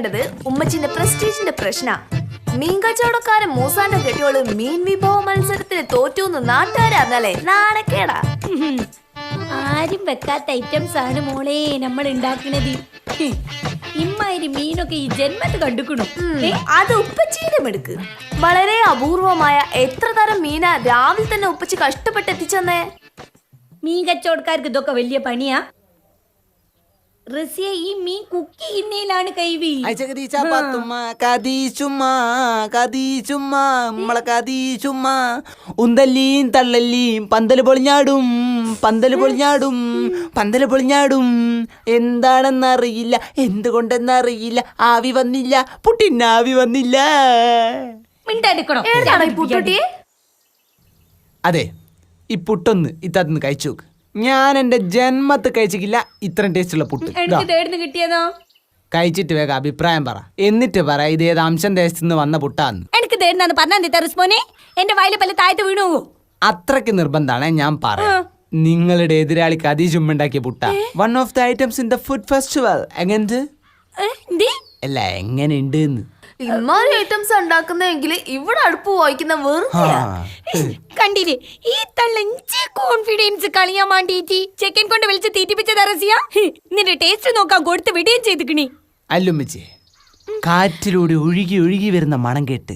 മനസ്സിലാക്കേണ്ടത് ഉമ്മച്ചിന്റെ പ്രസ്റ്റീജിന്റെ പ്രശ്ന. മീൻ കച്ചവടക്കാരൻ മൂസാന്റെ കെട്ടിയോള് മീൻ വിഭവ മത്സരത്തിന് തോറ്റൂന്ന് നാട്ടുകാരറിഞ്ഞാലേ നാണക്കേടാ. ആരും വെക്കാത്ത ഐറ്റംസ് ആണ് മോളെ നമ്മൾ ഉണ്ടാക്കുന്നത്. ഇമ്മാതിരി മീനൊക്കെ ഈ ജന്മത്ത് കണ്ടുക്കണു. അത് ഉപ്പച്ചീന്റെ മെടുക്ക്. വളരെ അപൂർവമായ എത്ര തരം മീനാ രാവിലെ തന്നെ ഉപ്പച്ചി കഷ്ടപ്പെട്ട് എത്തിച്ചെന്നേ. മീൻ കച്ചവടക്കാർക്ക് ഇതൊക്കെ വലിയ പണിയാ. റസിയ ഈ മീൻ കുക്ക് ചെയ്യുന്നതിലാണ് കൈവി. ഉന്തല്ലിയും തള്ളല്ലിയും പന്തല് പൊളിഞ്ഞാടും പന്തല് പൊളിഞ്ഞാടും പന്തല് പൊളിഞ്ഞാടും. എന്താണെന്നറിയില്ല, എന്തുകൊണ്ടെന്നറിയില്ല, ആവി വന്നില്ല, പുട്ടിന് ആവി വന്നില്ല. അതെ, ഈ പുട്ടൊന്ന് ഇത്തന്ന് കഴിച്ചു നോക്ക്. ഞാൻ എന്റെ ജന്മത്ത് കഴിച്ചിട്ടില്ല ഇത്രയും ടേസ്റ്റുള്ള പുട്ട്. കിട്ടിയതോ കഴിച്ചിട്ട് വേഗം അഭിപ്രായം പറ, എന്നിട്ട് പറ ഇത് ഏത് അംശം ദേശത്തുനിന്ന് വന്ന പുട്ടാന്ന്. എനിക്ക് പറഞ്ഞെ എന്റെ വായിലെ പല താഴത്ത് വീണു. അത്രയ്ക്ക് നിർബന്ധാണ് ഞാൻ പറയാം. നിങ്ങളുടെ എതിരാളി കദീജ് ഉമ്മണ്ടാക്കിയ പുട്ട, one of the items in the food festival. എങ്ങനെയുണ്ട്? അല്ല, എങ്ങനെയുണ്ട്? ഇമ്മാരി ഐറ്റംസ് ഉണ്ടാക്കുന്നെങ്കിൽ ഇവിടെ അടുപ്പ് വായിക്കുന്ന വെറുതെ കണ്ടില്ലേ ഈ തള്ളഞ്ചി കോൺഫിഡൻസ് കളിയാൻ വേണ്ടിട്ട് ചെക്കൻ കൊണ്ട് വിളിച്ച് തീറ്റിപ്പിച്ചത് റസിയ. നിന്റെ ടേസ്റ്റ് നോക്കാൻ കൊടുത്ത് വിടുകയും ചെയ്തിക്കണി. അല്ലുമ്മച്ചി, കാറ്റിലൂടെ ഒഴുകി ഒഴുകി വരുന്ന മണം കേട്ട്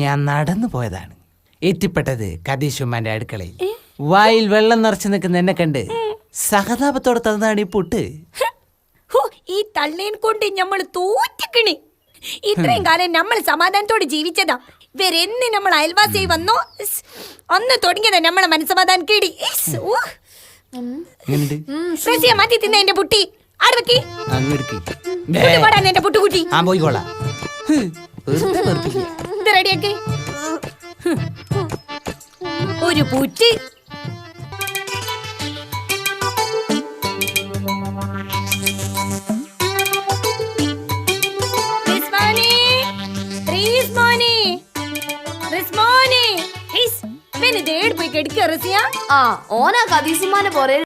ഞാൻ നടന്നു പോയതാണ്. എത്തിപ്പെട്ടത് കദീഷുമ്മാന്റെ അടുക്കളയിൽ. വായിൽ വെള്ളം നിറച്ചു നിൽക്കുന്ന എന്നെ കണ്ട് സഹതാപത്തോടെ തന്നതാണ് ഈ പുട്ട്. ഈ തള്ളേൻ കൊണ്ട് നമ്മൾ തോറ്റിക്കണി. ഇത്രയും കാലം നമ്മൾ സമാധാനത്തോടെ ജീവിച്ചതാ. വേറെന്ന് നമ്മൾ അയൽവാസിയായി വന്നോ അന്ന് തുടങ്ങിയതാ നമ്മളെ മനസ്സമാധാനം കേടി. മാറ്റി തിന്ന എന്റെ പുട്ടി എന്റെ പുട്ടുകുട്ടി റെഡിയാക്കി ഒരു പുറ്റ്. ഓനാ കദീസുമാനെ പോലെ